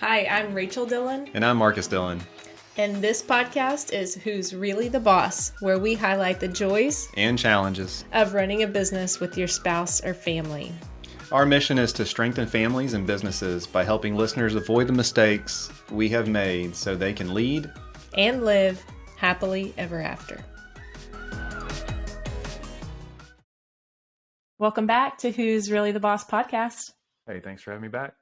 Hi, I'm Rachel Dillon. And I'm Marcus Dillon. And this podcast is Who's Really the Boss, where we highlight the joys and challenges of running a business with your spouse or family. Our mission is to strengthen families and businesses by helping listeners avoid the mistakes we have made so they can lead and live happily ever after. Welcome back to Who's Really the Boss podcast. Hey, thanks for having me back.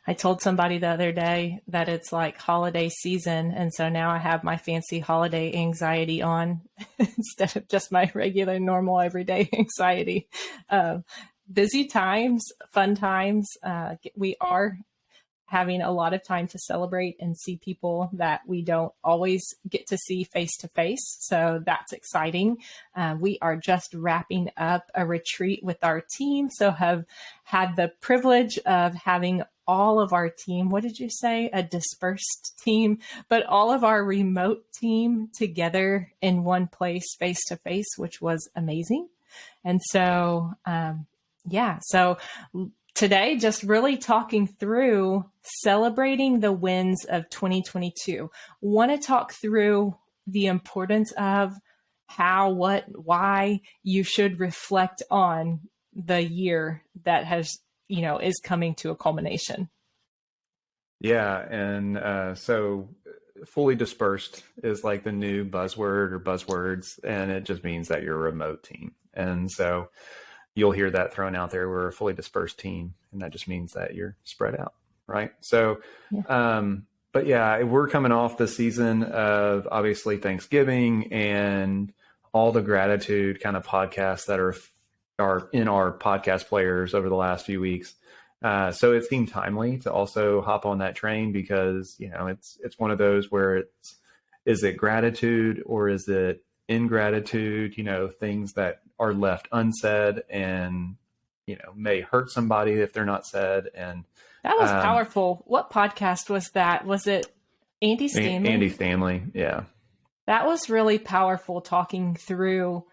I told somebody the other day that it's like holiday season, and so now I have my fancy holiday anxiety on instead of just my regular, normal, everyday anxiety. Busy times, fun times. We are having a lot of time to celebrate and see people that we don't always get to see face to face. So that's exciting. We are just wrapping up a retreat with our team. So have had the privilege of having all of our team, what did you say? A dispersed team, but all of our remote team together in one place, face to face, which was amazing. And so, so today, just really talking through celebrating the wins of 2022. Want to talk through the importance of how, what, why you should reflect on the year that has, is coming to a culmination. Yeah. And so fully dispersed is like the new buzzword or buzzwords, and it just means that you're a remote team. And so you'll hear that thrown out there. We're a fully dispersed team, and that just means that you're spread out, right? So, but yeah, we're coming off the season of obviously Thanksgiving and all the gratitude kind of podcasts that are in our podcast players over the last few weeks. So it seemed timely to also hop on that train because, it's one of those where is it gratitude or is it ingratitude, things that are left unsaid and, may hurt somebody if they're not said. And that was powerful. What podcast was that? Was it Andy Stanley? Andy Stanley. Yeah. That was really powerful, talking through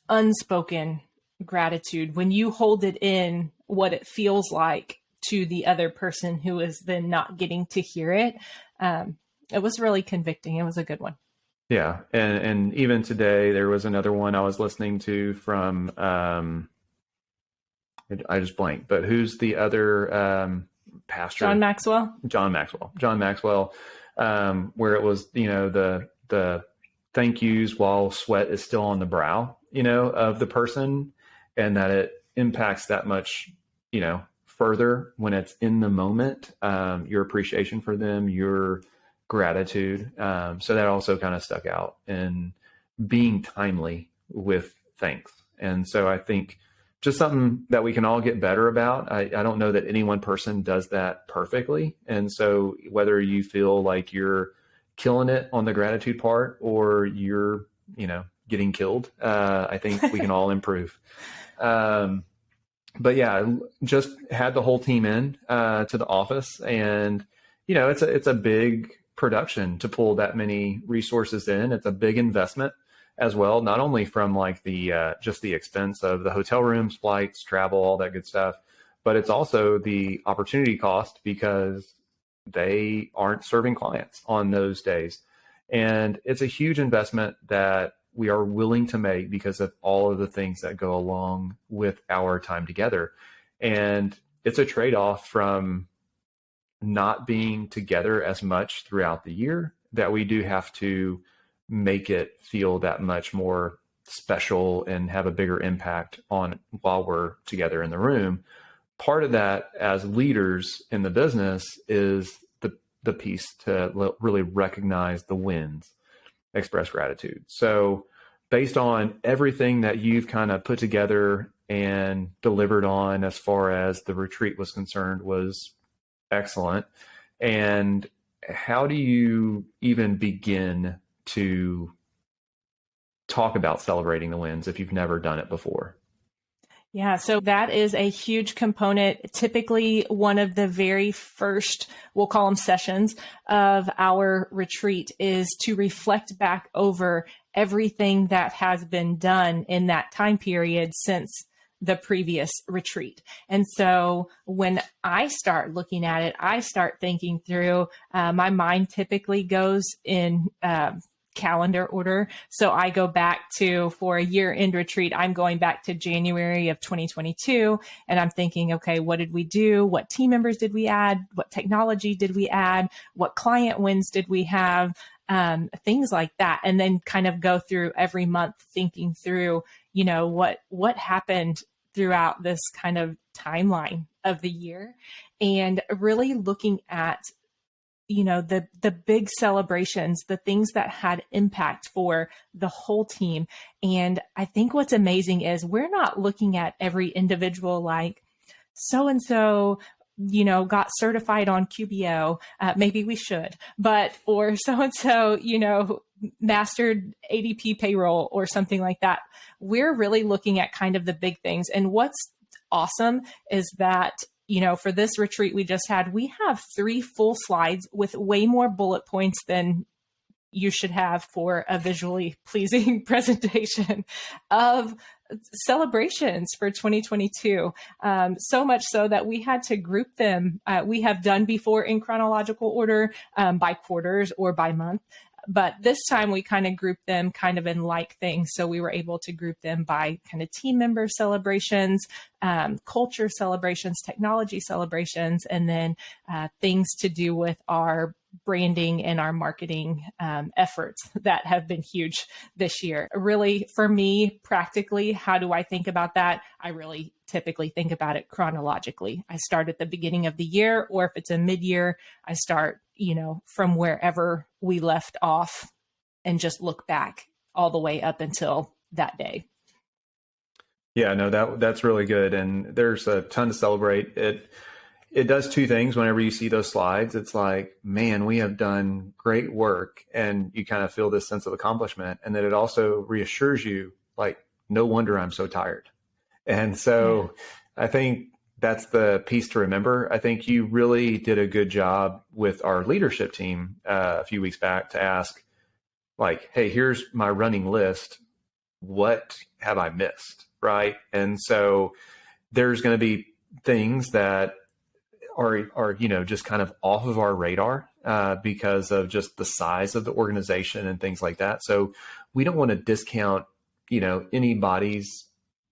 unspoken gratitude when you hold it in, what it feels like to the other person who is then not getting to hear it. It was really convicting. It was a good one. Yeah. And even today, there was another one I was listening to from, I just blanked, but who's the other pastor? John Maxwell, where it was, the thank yous while sweat is still on the brow, of the person, and that it impacts that much, further when it's in the moment, your appreciation for them, your gratitude. So that also kind of stuck out in being timely with thanks. And so I think just something that we can all get better about. I don't know that any one person does that perfectly. And so whether you feel like you're killing it on the gratitude part or you're, getting killed, I think we can all improve. But yeah, just had the whole team in to the office, and it's a big production to pull that many resources in. It's a big investment as well, not only from like the just the expense of the hotel rooms, flights, travel, all that good stuff, but it's also the opportunity cost because they aren't serving clients on those days. And it's a huge investment that we are willing to make because of all of the things that go along with our time together. And it's a trade-off from not being together as much throughout the year that we do have to make it feel that much more special and have a bigger impact on while we're together in the room. Part of that as leaders in the business is the piece to really recognize the wins, express gratitude. So based on everything that you've kind of put together and delivered on as far as the retreat was concerned was excellent. And how do you even begin to talk about celebrating the wins if you've never done it before? Yeah, so that is a huge component. Typically, one of the very first, we'll call them sessions of our retreat, is to reflect back over everything that has been done in that time period since the previous retreat. And so when I start looking at it, I start thinking through, my mind typically goes in calendar order. So I go back to, for a year-end retreat, I'm going back to January of 2022, and I'm thinking, okay, what did we do? What team members did we add? What technology did we add? What client wins did we have? Things like that. And then kind of go through every month thinking through, what happened throughout this kind of timeline of the year, and really looking at the big celebrations, the things that had impact for the whole team. And I think what's amazing is we're not looking at every individual like so-and-so, got certified on QBO. Maybe we should, or so-and-so, mastered ADP payroll or something like that. We're really looking at kind of the big things. And what's awesome is that for this retreat we just had, we have 3 full slides with way more bullet points than you should have for a visually pleasing presentation of celebrations for 2022. So much so that we had to group them. We have done before in chronological order, by quarters or by month. But this time we kind of grouped them kind of in like things. So we were able to group them by kind of team member celebrations, culture celebrations, technology celebrations, and then things to do with our branding and our marketing efforts that have been huge this year. Really, for me, practically, how do I think about that? I really typically think about it chronologically. I start at the beginning of the year, or if it's a mid-year, I start, from wherever we left off and just look back all the way up until that day. Yeah, no, that's really good. And there's a ton to celebrate. It does 2 things whenever you see those slides. It's like, man, we have done great work, and you kind of feel this sense of accomplishment. And then it also reassures you, like, no wonder I'm so tired. And so I think that's the piece to remember. I think you really did a good job with our leadership team a few weeks back to ask, like, hey, here's my running list. What have I missed? Right. And so there's going to be things that are just kind of off of our radar because of just the size of the organization and things like that. So we don't want to discount, anybody's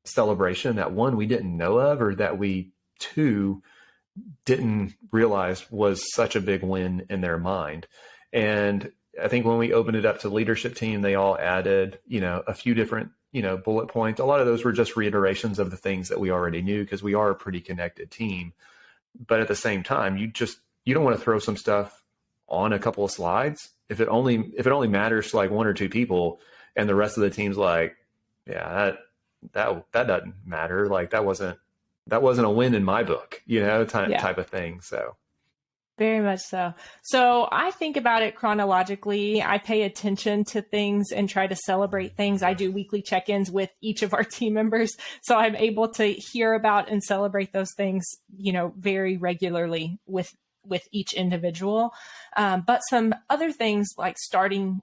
celebration that, one, we didn't know of, or that we, 2, didn't realize was such a big win in their mind. And I think when we opened it up to the leadership team, they all added, a few different, bullet points. A lot of those were just reiterations of the things that we already knew, because we are a pretty connected team. But at the same time, you don't want to throw some stuff on a couple of slides if it only matters to like 1 or 2 people, and the rest of the team's like, yeah, that doesn't matter. Like that wasn't a win in my book, type of thing. So. Very much so. So I think about it chronologically. I pay attention to things and try to celebrate things. I do weekly check-ins with each of our team members. So I'm able to hear about and celebrate those things, very regularly with each individual. But some other things like starting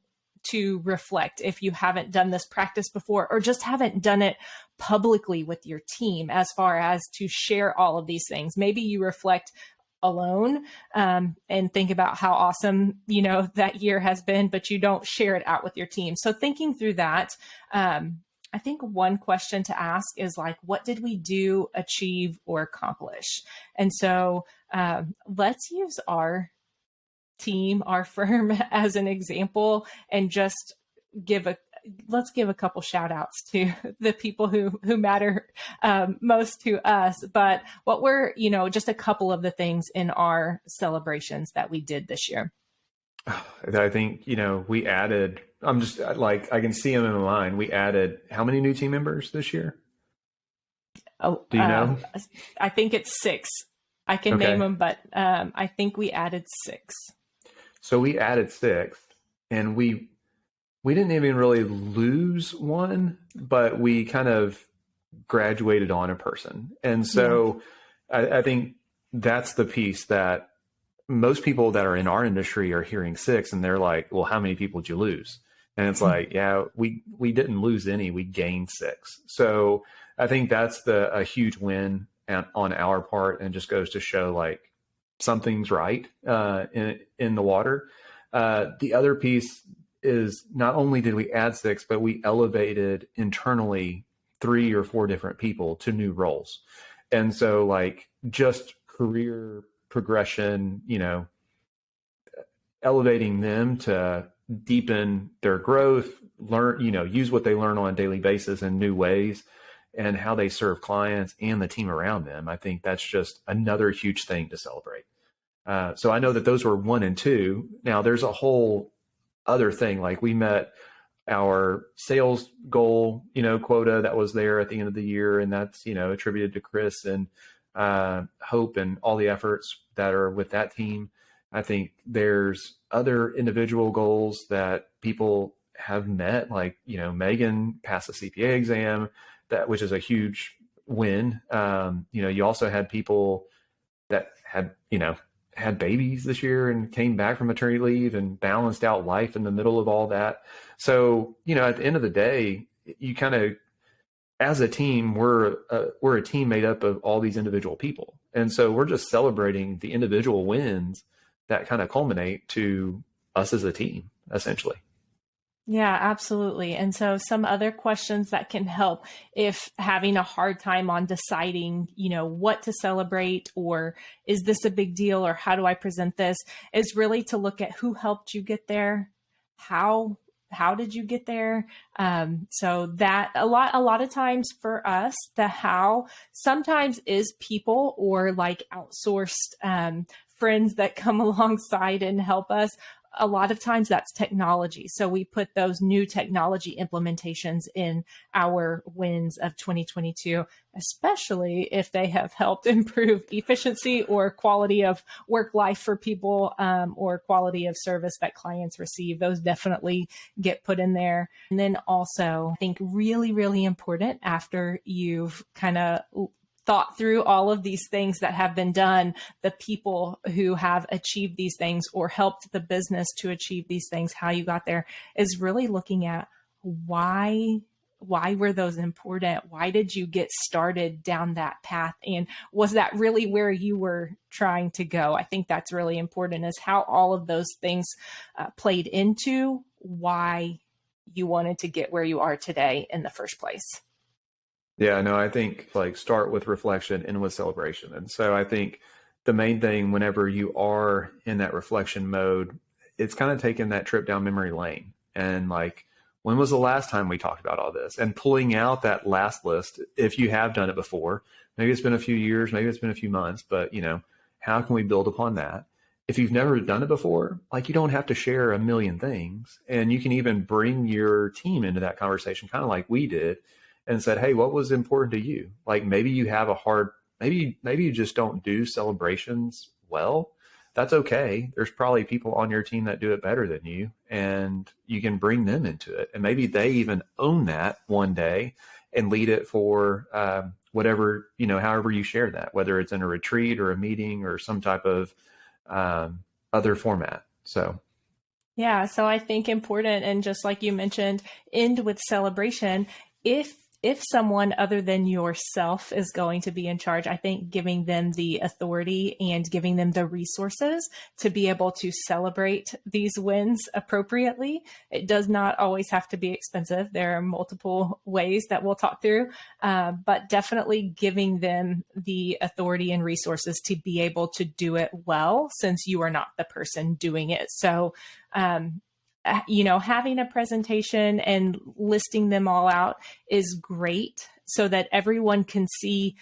to reflect, if you haven't done this practice before, or just haven't done it publicly with your team, as far as to share all of these things. Maybe you reflect alone and think about how awesome, that year has been, but you don't share it out with your team. So thinking through that, I think one question to ask is like, what did we do, achieve, or accomplish? And so let's use our team, our firm, as an example, and just let's give a couple shout outs to the people who matter most to us. But what were, just a couple of the things in our celebrations that we did this year? I think, we added, I'm just like, I can see them in my mind. We added how many new team members this year? Oh, do you know? I think it's 6. I can name them, but I think we added 6. So we added 6, and we didn't even really lose one, but we kind of graduated on a person. And so I think that's the piece that most people that are in our industry are hearing 6, and they're like, well, how many people did you lose? And it's like, yeah, we didn't lose any, we gained 6. So I think that's a huge win on our part, and just goes to show like something's right in the water. The other piece is, not only did we add 6, but we elevated internally 3 or 4 different people to new roles. And so like just career progression, elevating them to deepen their growth, learn, use what they learn on a daily basis in new ways, and how they serve clients and the team around them. I think that's just another huge thing to celebrate. So I know that those were 1 and 2. Now there's a whole other thing. Like we met our sales goal, quota that was there at the end of the year. And that's, attributed to Chris and Hope and all the efforts that are with that team. I think there's other individual goals that people have met, like, Megan passed the CPA exam, which is a huge win. You also had people that had babies this year and came back from maternity leave and balanced out life in the middle of all that. So, at the end of the day, you kind of, as a team, we're a team made up of all these individual people. And so we're just celebrating the individual wins that kind of culminate to us as a team, essentially. Yeah, absolutely. And so some other questions that can help if having a hard time on deciding, what to celebrate, or is this a big deal, or how do I present this, is really to look at who helped you get there, how did you get there? So that a lot of times for us, the how sometimes is people, or like outsourced friends that come alongside and help us. A lot of times that's technology. So we put those new technology implementations in our wins of 2022, especially if they have helped improve efficiency or quality of work life for people, or quality of service that clients receive. Those definitely get put in there. And then also, I think really, really important, after you've kind of thought through all of these things that have been done, the people who have achieved these things or helped the business to achieve these things, how you got there, is really looking at why were those important? Why did you get started down that path? And was that really where you were trying to go? I think that's really important, is how all of those things played into why you wanted to get where you are today in the first place. Yeah, no, I think like start with reflection and with celebration. And so I think the main thing whenever you are in that reflection mode, it's kind of taking that trip down memory lane. And like, when was the last time we talked about all this? And pulling out that last list, if you have done it before, maybe it's been a few years, maybe it's been a few months, but how can we build upon that? If you've never done it before, like, you don't have to share a million things. And you can even bring your team into that conversation, kind of like we did, and said, hey, what was important to you? Like, maybe you have maybe you just don't do celebrations well. That's okay. There's probably people on your team that do it better than you, and you can bring them into it. And maybe they even own that one day and lead it for whatever, however you share that, whether it's in a retreat or a meeting or some type of other format. So yeah, so I think important, and just like you mentioned, end with celebration. If someone other than yourself is going to be in charge, I think giving them the authority and giving them the resources to be able to celebrate these wins appropriately. It does not always have to be expensive. There are multiple ways that we'll talk through, but definitely giving them the authority and resources to be able to do it well, since you are not the person doing it. So, having a presentation and listing them all out is great, so that everyone can see,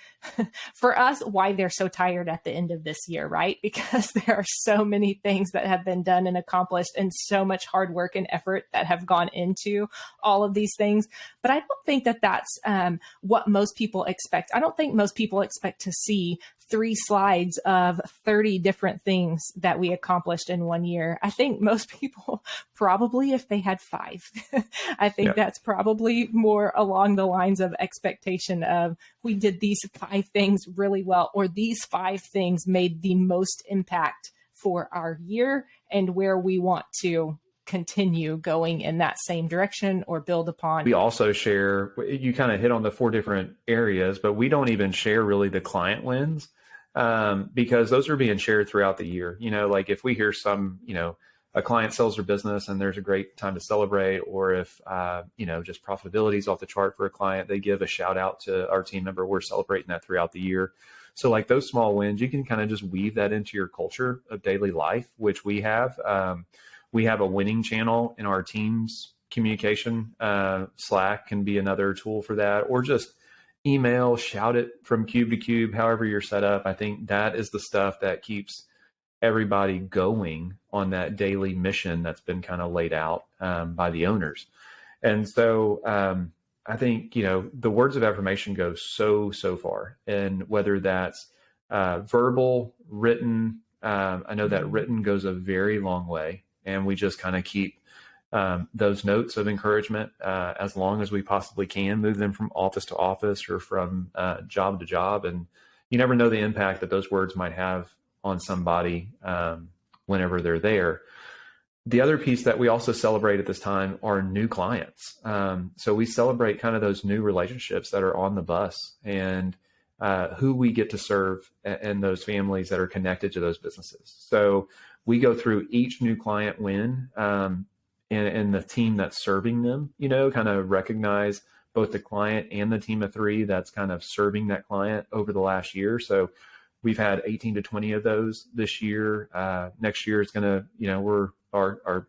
for us, why they're so tired at the end of this year, right? Because there are so many things that have been done and accomplished, and so much hard work and effort that have gone into all of these things. But I don't think that that's what most people expect. I don't think most people expect to see 3 slides of 30 different things that we accomplished in one year. I think most people probably, if they had 5, I think that's probably more along the lines of expectation of, we did these 5 things really well, or these 5 things made the most impact for our year and where we want to continue going in that same direction or build upon. We also share, you kind of hit on the 4 different areas, but we don't even share really the client wins, because those are being shared throughout the year. Like if we hear a client sells their business and there's a great time to celebrate, or if, just profitability is off the chart for a client, they give a shout out to our team member. We're celebrating that throughout the year. So like those small wins, you can kind of just weave that into your culture of daily life, which we have. We have a winning channel in our team's communication. Slack can be another tool for that, or just email, shout it from cube to cube, however you're set up. I think that is the stuff that keeps everybody going on that daily mission that's been kind of laid out by the owners. And so I think, the words of affirmation go so far. And whether that's verbal, written, I know that written goes a very long way. And we just kind of keep those notes of encouragement as long as we possibly can, move them from office to office or from job to job. And you never know the impact that those words might have on somebody whenever they're there. The other piece that we also celebrate at this time are new clients. So we celebrate kind of those new relationships that are on the bus and who we get to serve and those families that are connected to those businesses. So we go through each new client win and the team that's serving them, kind of recognize both the client and the team of 3 that's kind of serving that client over the last year. So we've had 18 to 20 of those this year. Next year it's going to, our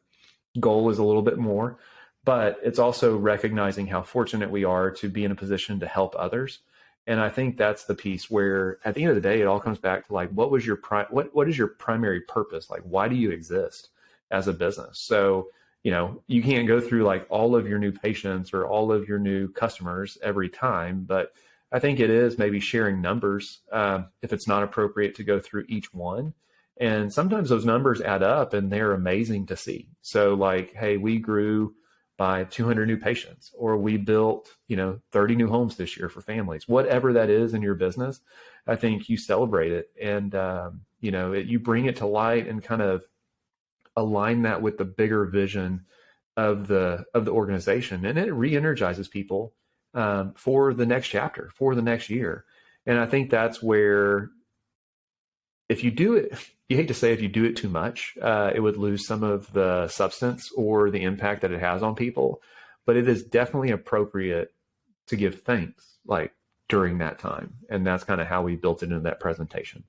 goal is a little bit more, but it's also recognizing how fortunate we are to be in a position to help others. And I think that's the piece where at the end of the day, it all comes back to like, what is your primary purpose? Like, why do you exist as a business? So, you can't go through like all of your new patients or all of your new customers every time, but I think it is maybe sharing numbers if it's not appropriate to go through each one. And sometimes those numbers add up and they're amazing to see. So like, hey, we grew by 200 new patients, or we built, 30 new homes this year for families, whatever that is in your business. I think you celebrate it and, you bring it to light and kind of align that with the bigger vision of the organization. And it re-energizes people for the next chapter, for the next year. And I think that's where, if you do it, you hate to say if you do it too much, it would lose some of the substance or the impact that it has on people. But it is definitely appropriate to give thanks like during that time. And that's kind of how we built it into that presentation.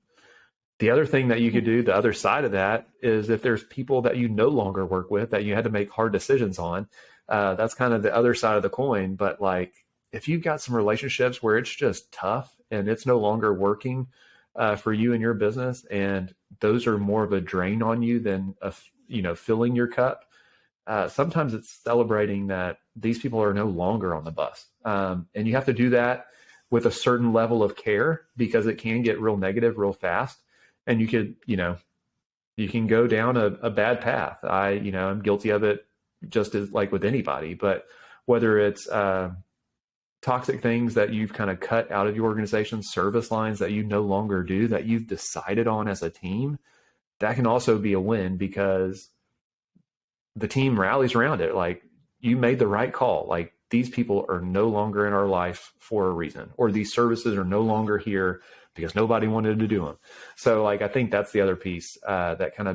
The other thing that you could do, the other side of that, is if there's people that you no longer work with that you had to make hard decisions on, that's kind of the other side of the coin. But like, if you've got some relationships where it's just tough and it's no longer working for you and your business, and those are more of a drain on you than filling your cup, sometimes it's celebrating that these people are no longer on the bus, and you have to do that with a certain level of care because it can get real negative real fast, and you can go down a bad path. I'm guilty of it just as like with anybody, but whether it's toxic things that you've kind of cut out of your organization, service lines that you no longer do, that you've decided on as a team, that can also be a win because the team rallies around it. Like, you made the right call. Like, these people are no longer in our life for a reason, or these services are no longer here because nobody wanted to do them. So like, I think that's the other piece that can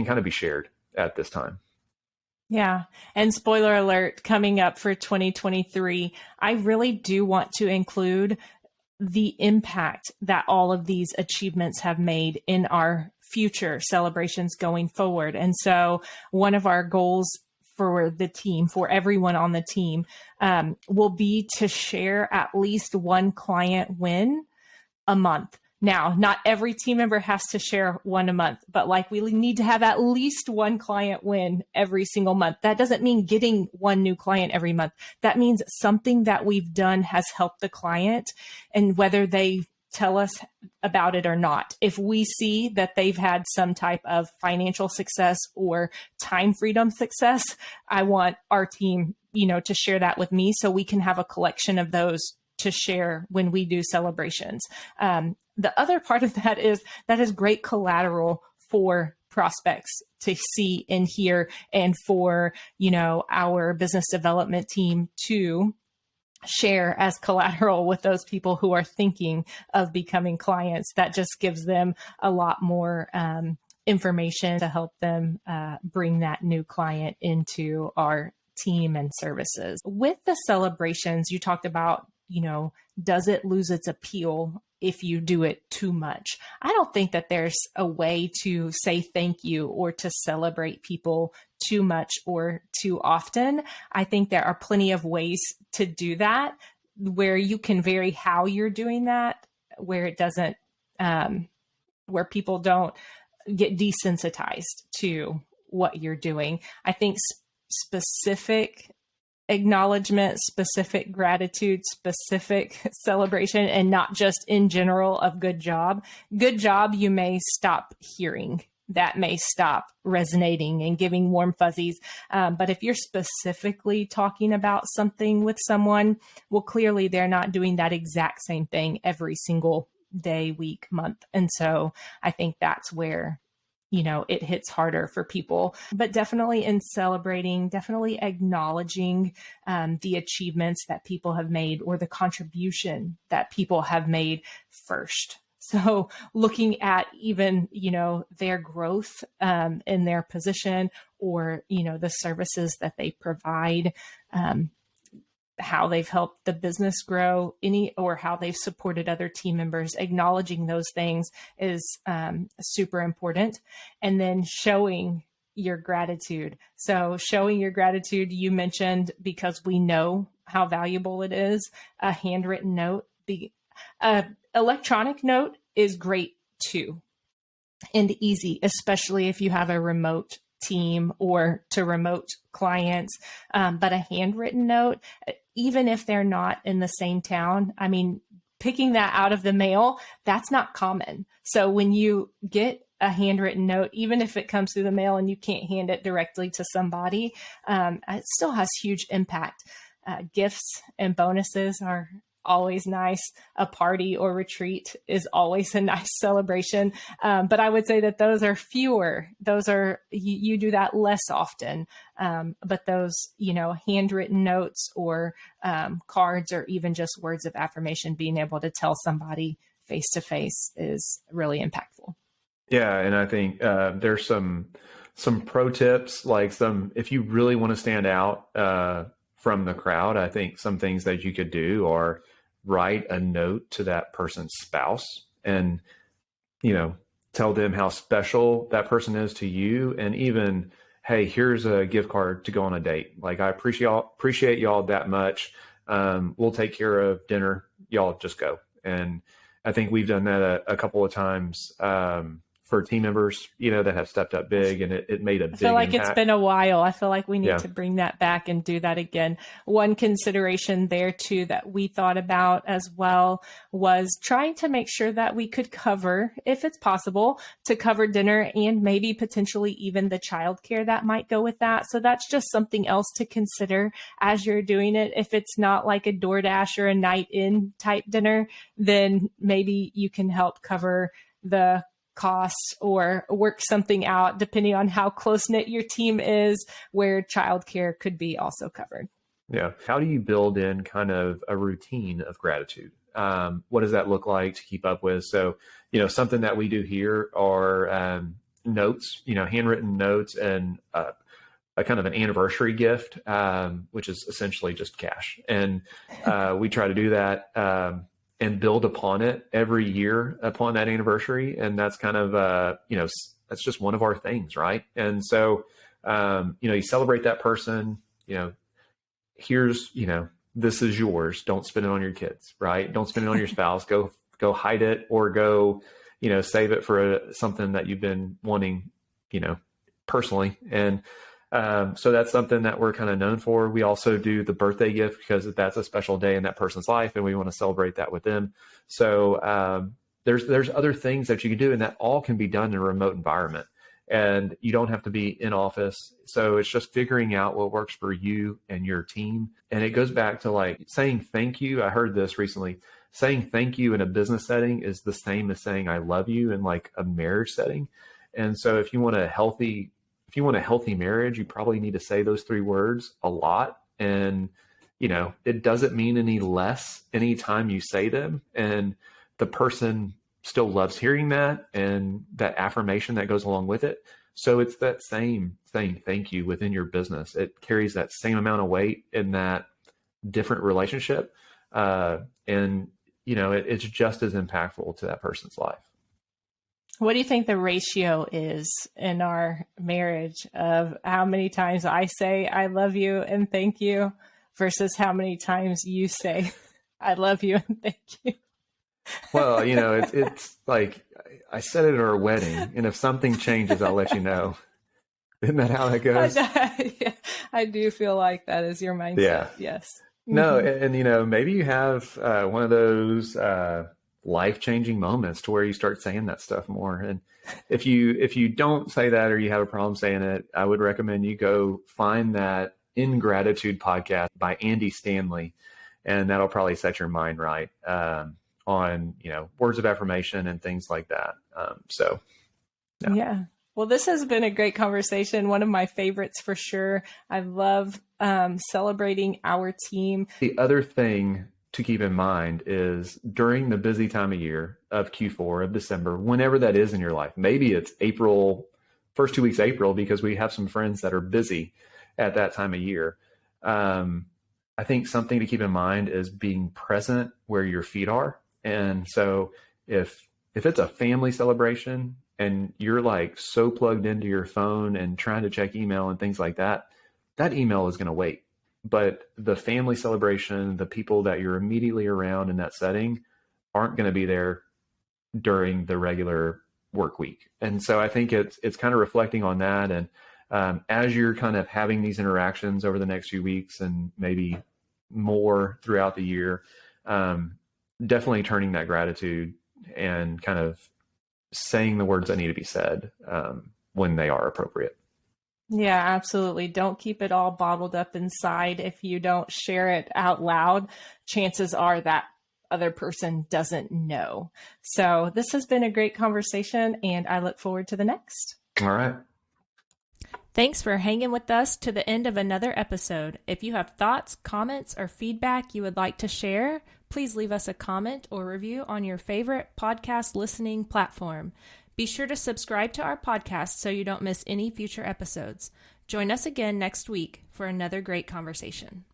kind of be shared at this time. Yeah. And spoiler alert, coming up for 2023, I really do want to include the impact that all of these achievements have made in our future celebrations going forward. And so one of our goals for the team, for everyone on the team, will be to share at least one client win a month. Now, not every team member has to share one a month, but like, we need to have at least one client win every single month. That doesn't mean getting one new client every month. That means something that we've done has helped the client, and whether they tell us about it or not. If we see that they've had some type of financial success or time freedom success, I want our team, to share that with me so we can have a collection of those to share when we do celebrations. The other part of that is great collateral for prospects to see and hear, and for, our business development team to share as collateral with those people who are thinking of becoming clients. That just gives them a lot more information to help them bring that new client into our team and services. With the celebrations, you talked about, does it lose its appeal if you do it too much? I don't think that there's a way to say thank you or to celebrate people too much or too often. I think there are plenty of ways to do that where you can vary how you're doing that, where it doesn't, where people don't get desensitized to what you're doing. I think specific acknowledgement, specific gratitude, specific celebration, and not just in general of good job. Good job, you may stop hearing. That may stop resonating and giving warm fuzzies. But if you're specifically talking about something with someone, well, clearly they're not doing that exact same thing every single day, week, month. And so I think that's where it hits harder for people, but definitely in celebrating, definitely acknowledging the achievements that people have made or the contribution that people have made first. So looking at even, their growth in their position or, the services that they provide, how they've helped the business grow, or how they've supported other team members, acknowledging those things is super important. And then showing your gratitude. So showing your gratitude, you mentioned, because we know how valuable it is, a handwritten note. The electronic note is great too, and easy, especially if you have a remote team or to remote clients. But a handwritten note, even if they're not in the same town, I mean, picking that out of the mail, that's not common. So when you get a handwritten note, even if it comes through the mail and you can't hand it directly to somebody, it still has huge impact. Gifts and bonuses are always nice. A party or retreat is always a nice celebration. But I would say that those are fewer. Those are, you do that less often. But those, handwritten notes or cards, or even just words of affirmation, being able to tell somebody face to face is really impactful. Yeah. And I think there's some pro tips, like if you really want to stand out from the crowd, I think some things that you could do are write a note to that person's spouse and, tell them how special that person is to you. And even, hey, here's a gift card to go on a date. Like, I appreciate y'all that much. We'll take care of dinner. Y'all just go. And I think we've done that a couple of times for team members, that have stepped up big, and it made a big impact. I feel like it's been a while. I feel like we need to bring that back and do that again. One consideration there too that we thought about as well was trying to make sure that we could cover, if it's possible, to cover dinner and maybe potentially even the childcare that might go with that. So that's just something else to consider as you're doing it. If it's not like a DoorDash or a night in type dinner, then maybe you can help cover the costs or work something out, depending on how close-knit your team is, where childcare could be also covered. Yeah. How do you build in kind of a routine of gratitude? What does that look like to keep up with? So, something that we do here are notes, handwritten notes, and a kind of an anniversary gift, which is essentially just cash. And we try to do that and build upon it every year upon that anniversary. And that's kind of, that's just one of our things, right? And so, you celebrate that person, here's, this is yours. Don't spend it on your kids, right? Don't spend it on your spouse. Go hide it, or go, save it for something that you've been wanting, personally. And so that's something that we're kind of known for. We also do the birthday gift because that's a special day in that person's life, and we want to celebrate that with them. So there's other things that you can do, and that all can be done in a remote environment, and you don't have to be in office. So it's just figuring out what works for you and your team. And it goes back to like saying thank you. I heard this recently. Saying thank you in a business setting is the same as saying I love you in like a marriage setting. And so if you want a healthy marriage, you probably need to say those three words a lot. And, it doesn't mean any less anytime you say them. And the person still loves hearing that and that affirmation that goes along with it. So it's that same saying thank you within your business. It carries that same amount of weight in that different relationship. It's just as impactful to that person's life. What do you think the ratio is in our marriage of how many times I say I love you and thank you versus how many times you say I love you and thank you? Well, it's like I said it at our wedding, and if something changes, I'll let you know. Isn't that how that goes? Yeah, I do feel like that is your mindset. Yeah. Yes. No, and maybe you have one of those life-changing moments to where you start saying that stuff more. And if you don't say that or you have a problem saying it, I would recommend you go find that Ingratitude podcast by Andy Stanley, and that'll probably set your mind right on words of affirmation and things like that. Yeah. Well, this has been a great conversation. One of my favorites for sure. I love celebrating our team. The other thing to keep in mind is during the busy time of year of Q4 of December, whenever that is in your life, maybe it's April, first 2 weeks of April, because we have some friends that are busy at that time of year. I think something to keep in mind is being present where your feet are. And so if it's a family celebration and you're like so plugged into your phone and trying to check email and things like that, that email is going to wait. But the family celebration, the people that you're immediately around in that setting aren't going to be there during the regular work week. And so I think it's kind of reflecting on that. And as you're kind of having these interactions over the next few weeks and maybe more throughout the year, definitely turning that gratitude and kind of saying the words that need to be said when they are appropriate. Yeah, absolutely. Don't keep it all bottled up inside. If you don't share it out loud, chances are that other person doesn't know. So this has been a great conversation, and I look forward to the next. All right. Thanks for hanging with us to the end of another episode. If you have thoughts, comments, or feedback you would like to share, please leave us a comment or review on your favorite podcast listening platform. Be sure to subscribe to our podcast so you don't miss any future episodes. Join us again next week for another great conversation.